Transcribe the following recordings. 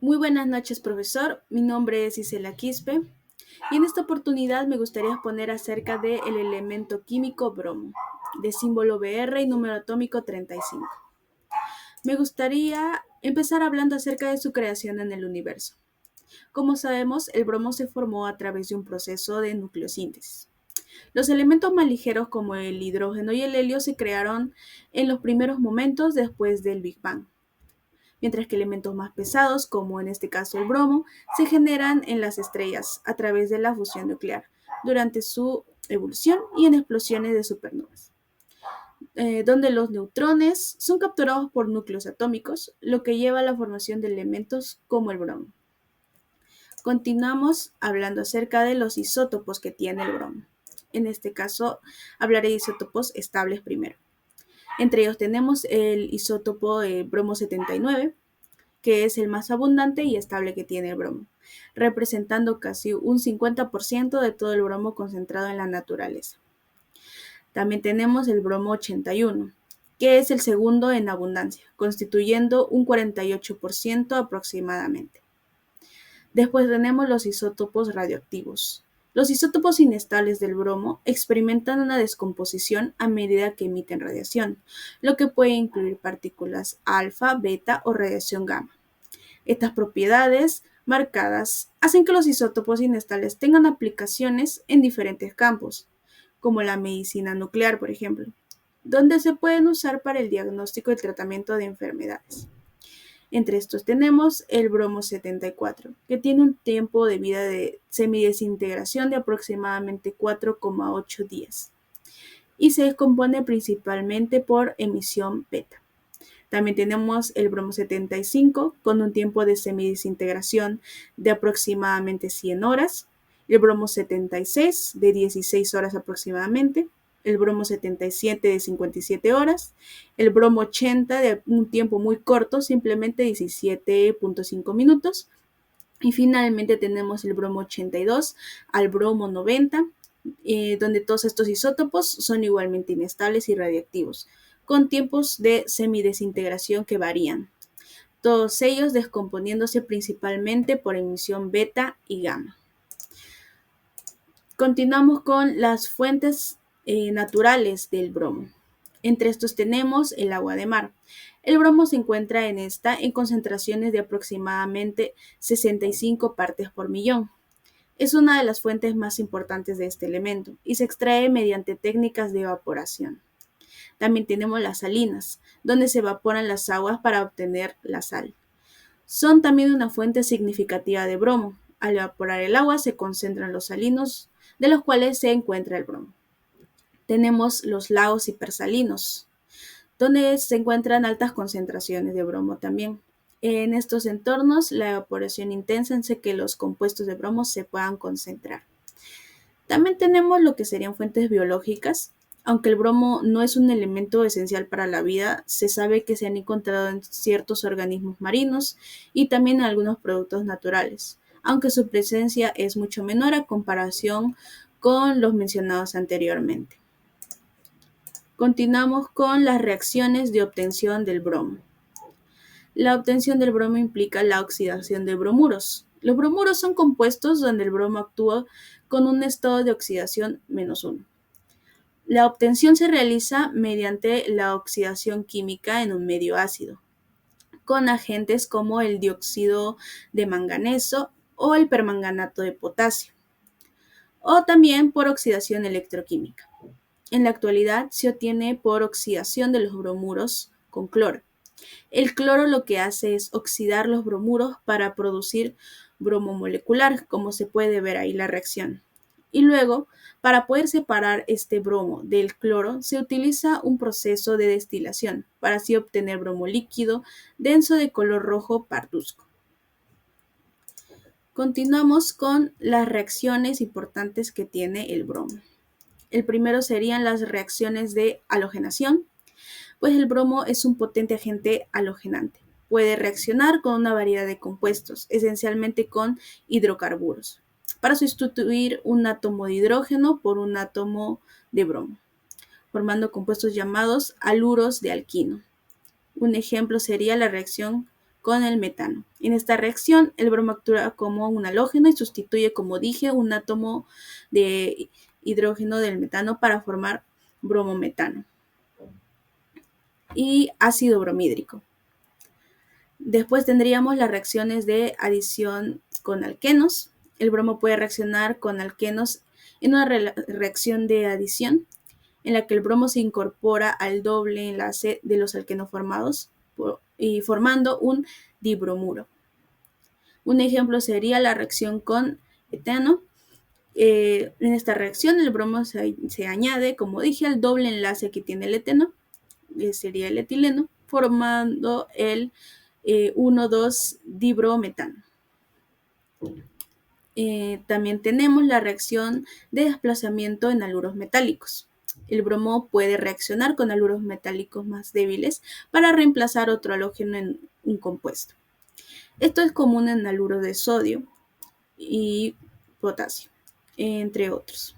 Muy buenas noches, profesor. Mi nombre es Isela Quispe y en esta oportunidad me gustaría exponer acerca del elemento químico bromo, de símbolo Br y número atómico 35. Me gustaría empezar hablando acerca de su creación en el universo. Como sabemos, el bromo se formó a través de un proceso de nucleosíntesis. Los elementos más ligeros como el hidrógeno y el helio se crearon en los primeros momentos después del Big Bang, mientras que elementos más pesados, como en este caso el bromo, se generan en las estrellas a través de la fusión nuclear durante su evolución y en explosiones de supernovas, donde los neutrones son capturados por núcleos atómicos, lo que lleva a la formación de elementos como el bromo. Continuamos hablando acerca de los isótopos que tiene el bromo. En este caso, hablaré de isótopos estables primero. Entre ellos tenemos el isótopo bromo 79, que es el más abundante y estable que tiene el bromo, representando casi un 50% de todo el bromo concentrado en la naturaleza. También tenemos el bromo 81, que es el segundo en abundancia, constituyendo un 48% aproximadamente. Después tenemos los isótopos radioactivos. Los isótopos inestables del bromo experimentan una descomposición a medida que emiten radiación, lo que puede incluir partículas alfa, beta o radiación gamma. Estas propiedades marcadas hacen que los isótopos inestables tengan aplicaciones en diferentes campos, como la medicina nuclear, por ejemplo, donde se pueden usar para el diagnóstico y tratamiento de enfermedades. Entre estos tenemos el bromo 74, que tiene un tiempo de vida de semidesintegración de aproximadamente 4,8 días y se descompone principalmente por emisión beta. También tenemos el bromo 75 con un tiempo de semidesintegración de aproximadamente 100 horas, el bromo 76 de 16 horas aproximadamente, el bromo 77 de 57 horas, el bromo 80 de un tiempo muy corto, simplemente 17.5 minutos, y finalmente tenemos el bromo 82 al bromo 90, donde todos estos isótopos son igualmente inestables y radiactivos, con tiempos de semidesintegración que varían, todos ellos descomponiéndose principalmente por emisión beta y gamma. Continuamos con las fuentes naturales del bromo. Entre estos tenemos el agua de mar. El bromo se encuentra en concentraciones de aproximadamente 65 partes por millón. Es una de las fuentes más importantes de este elemento y se extrae mediante técnicas de evaporación. También tenemos las salinas, donde se evaporan las aguas para obtener la sal. Son también una fuente significativa de bromo. Al evaporar el agua se concentran los salinos, de los cuales se encuentra el bromo. Tenemos los lagos hipersalinos, donde se encuentran altas concentraciones de bromo también. En estos entornos, la evaporación intensa hace que los compuestos de bromo se puedan concentrar. También tenemos lo que serían fuentes biológicas. Aunque el bromo no es un elemento esencial para la vida, se sabe que se han encontrado en ciertos organismos marinos y también en algunos productos naturales, aunque su presencia es mucho menor a comparación con los mencionados anteriormente. Continuamos con las reacciones de obtención del bromo. La obtención del bromo implica la oxidación de bromuros. Los bromuros son compuestos donde el bromo actúa con un estado de oxidación -1. La obtención se realiza mediante la oxidación química en un medio ácido, con agentes como el dióxido de manganeso o el permanganato de potasio, o también por oxidación electroquímica. En la actualidad se obtiene por oxidación de los bromuros con cloro. El cloro lo que hace es oxidar los bromuros para producir bromo molecular, como se puede ver ahí la reacción. Y luego, para poder separar este bromo del cloro, se utiliza un proceso de destilación para así obtener bromo líquido denso de color rojo parduzco. Continuamos con las reacciones importantes que tiene el bromo. El primero serían las reacciones de halogenación, pues el bromo es un potente agente halogenante. Puede reaccionar con una variedad de compuestos, esencialmente con hidrocarburos, para sustituir un átomo de hidrógeno por un átomo de bromo, formando compuestos llamados haluros de alquino. Un ejemplo sería la reacción con el metano. En esta reacción, el bromo actúa como un halógeno y sustituye, como dije, un átomo de hidrógeno del metano para formar bromometano y ácido bromhídrico. Después tendríamos las reacciones de adición con alquenos. El bromo puede reaccionar con alquenos en una reacción de adición en la que el bromo se incorpora al doble enlace de los alquenos formados y formando un dibromuro. Un ejemplo sería la reacción con etano. En esta reacción el bromo se añade, como dije, al doble enlace que tiene el eteno, sería el etileno, formando el 1,2-dibrometano. También tenemos la reacción de desplazamiento en haluros metálicos. El bromo puede reaccionar con haluros metálicos más débiles para reemplazar otro halógeno en un compuesto. Esto es común en haluros de sodio y potasio, entre otros.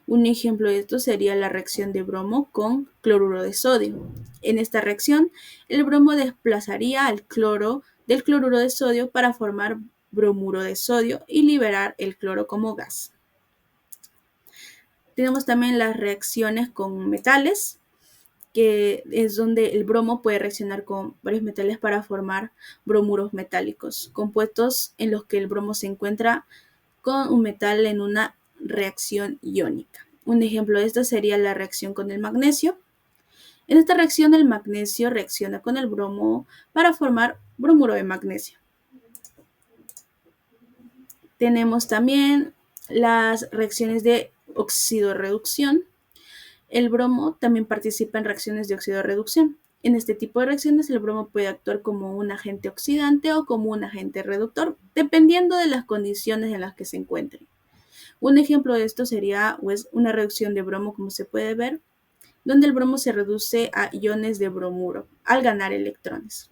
Un ejemplo de esto sería la reacción de bromo con cloruro de sodio. En esta reacción, el bromo desplazaría al cloro del cloruro de sodio para formar bromuro de sodio y liberar el cloro como gas. Tenemos también las reacciones con metales, que es donde el bromo puede reaccionar con varios metales para formar bromuros metálicos, compuestos en los que el bromo se encuentra con un metal en una reacción iónica. Un ejemplo de esto sería la reacción con el magnesio. En esta reacción el magnesio reacciona con el bromo para formar bromuro de magnesio. Tenemos también las reacciones de oxidorreducción. El bromo también participa en reacciones de oxidorreducción. En este tipo de reacciones el bromo puede actuar como un agente oxidante o como un agente reductor, dependiendo de las condiciones en las que se encuentre. Un ejemplo de esto sería una reducción de bromo, como se puede ver, donde el bromo se reduce a iones de bromuro al ganar electrones.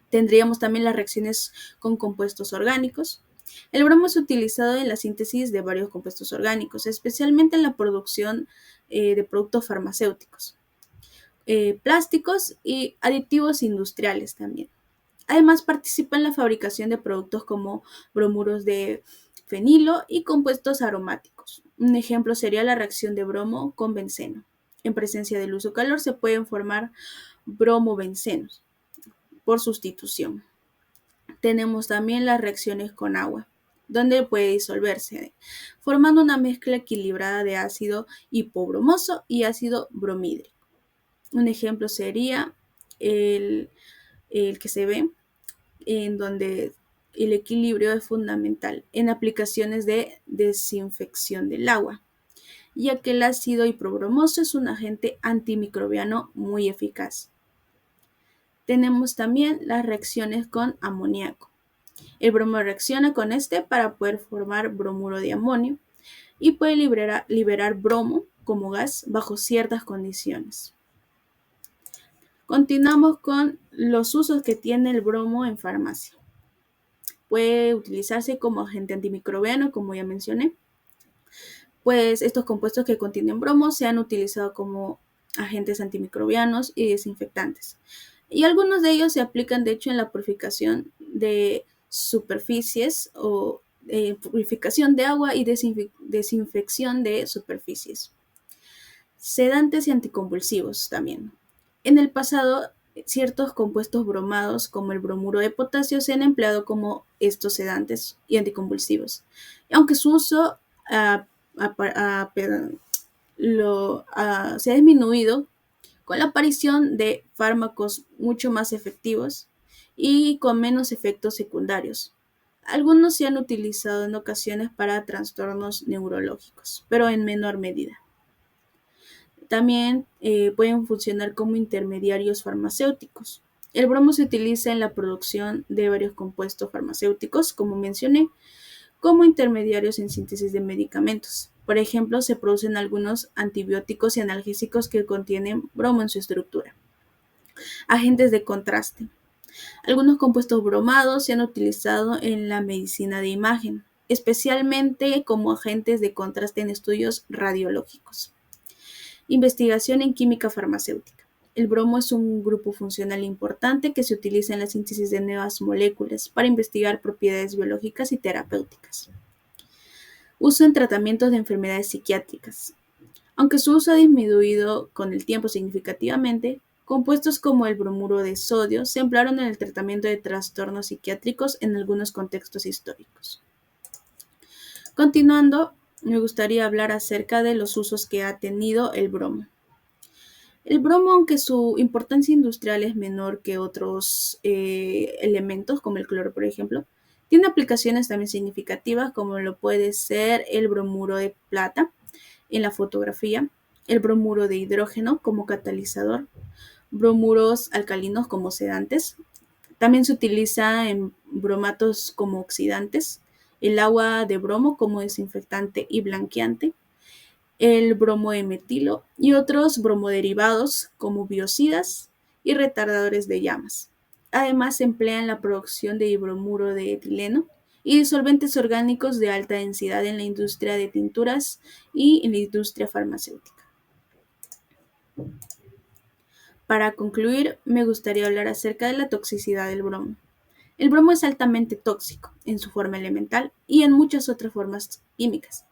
Tendríamos también las reacciones con compuestos orgánicos. El bromo es utilizado en la síntesis de varios compuestos orgánicos, especialmente en la producción de productos farmacéuticos, plásticos y aditivos industriales también. Además, participa en la fabricación de productos como bromuros de fenilo y compuestos aromáticos. Un ejemplo sería la reacción de bromo con benceno. En presencia de luz o calor se pueden formar bromobencenos por sustitución. Tenemos también las reacciones con agua, donde puede disolverse, formando una mezcla equilibrada de ácido hipobromoso y ácido bromhídrico. Un ejemplo sería el que se ve, en donde el equilibrio es fundamental en aplicaciones de desinfección del agua, ya que el ácido hipobromoso es un agente antimicrobiano muy eficaz. Tenemos también las reacciones con amoníaco. El bromo reacciona con este para poder formar bromuro de amonio y puede liberar bromo como gas bajo ciertas condiciones. Continuamos con los usos que tiene el bromo en farmacia. Puede utilizarse como agente antimicrobiano, como ya mencioné. Pues estos compuestos que contienen bromo se han utilizado como agentes antimicrobianos y desinfectantes. Y algunos de ellos se aplican, de hecho, en la purificación de superficies o purificación de agua y desinfección de superficies. Sedantes y anticonvulsivos también. En el pasado, ciertos compuestos bromados como el bromuro de potasio se han empleado como estos sedantes y anticonvulsivos, aunque su uso se ha disminuido con la aparición de fármacos mucho más efectivos y con menos efectos secundarios. Algunos se han utilizado en ocasiones para trastornos neurológicos, pero en menor medida. También pueden funcionar como intermediarios farmacéuticos. El bromo se utiliza en la producción de varios compuestos farmacéuticos, como mencioné, como intermediarios en síntesis de medicamentos. Por ejemplo, se producen algunos antibióticos y analgésicos que contienen bromo en su estructura. Agentes de contraste. Algunos compuestos bromados se han utilizado en la medicina de imagen, especialmente como agentes de contraste en estudios radiológicos. Investigación en química farmacéutica. El bromo es un grupo funcional importante que se utiliza en la síntesis de nuevas moléculas para investigar propiedades biológicas y terapéuticas. Uso en tratamientos de enfermedades psiquiátricas. Aunque su uso ha disminuido con el tiempo significativamente, compuestos como el bromuro de sodio se emplearon en el tratamiento de trastornos psiquiátricos en algunos contextos históricos. Continuando, me gustaría hablar acerca de los usos que ha tenido el bromo. El bromo, aunque su importancia industrial es menor que otros elementos, como el cloro, por ejemplo, tiene aplicaciones también significativas, como lo puede ser el bromuro de plata en la fotografía, el bromuro de hidrógeno como catalizador, bromuros alcalinos como sedantes. También se utiliza en bromatos como oxidantes, el agua de bromo como desinfectante y blanqueante, el bromo de metilo y otros bromoderivados como biocidas y retardadores de llamas. Además, se emplea en la producción de dibromuro de etileno y disolventes orgánicos de alta densidad en la industria de tinturas y en la industria farmacéutica. Para concluir, me gustaría hablar acerca de la toxicidad del bromo. El bromo es altamente tóxico en su forma elemental y en muchas otras formas químicas.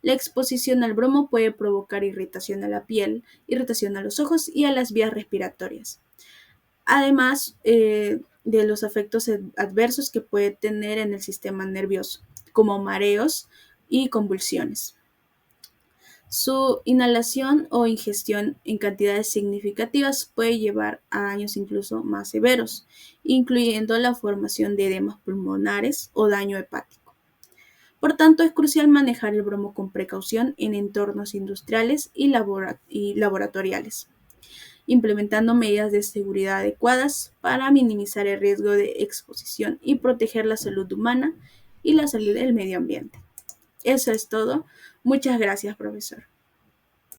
La exposición al bromo puede provocar irritación a la piel, irritación a los ojos y a las vías respiratorias. Además de los efectos adversos que puede tener en el sistema nervioso, como mareos y convulsiones. Su inhalación o ingestión en cantidades significativas puede llevar a daños incluso más severos, incluyendo la formación de edemas pulmonares o daño hepático. Por tanto, es crucial manejar el bromo con precaución en entornos industriales y laboratoriales, implementando medidas de seguridad adecuadas para minimizar el riesgo de exposición y proteger la salud humana y la salud del medio ambiente. Eso es todo. Muchas gracias, profesor.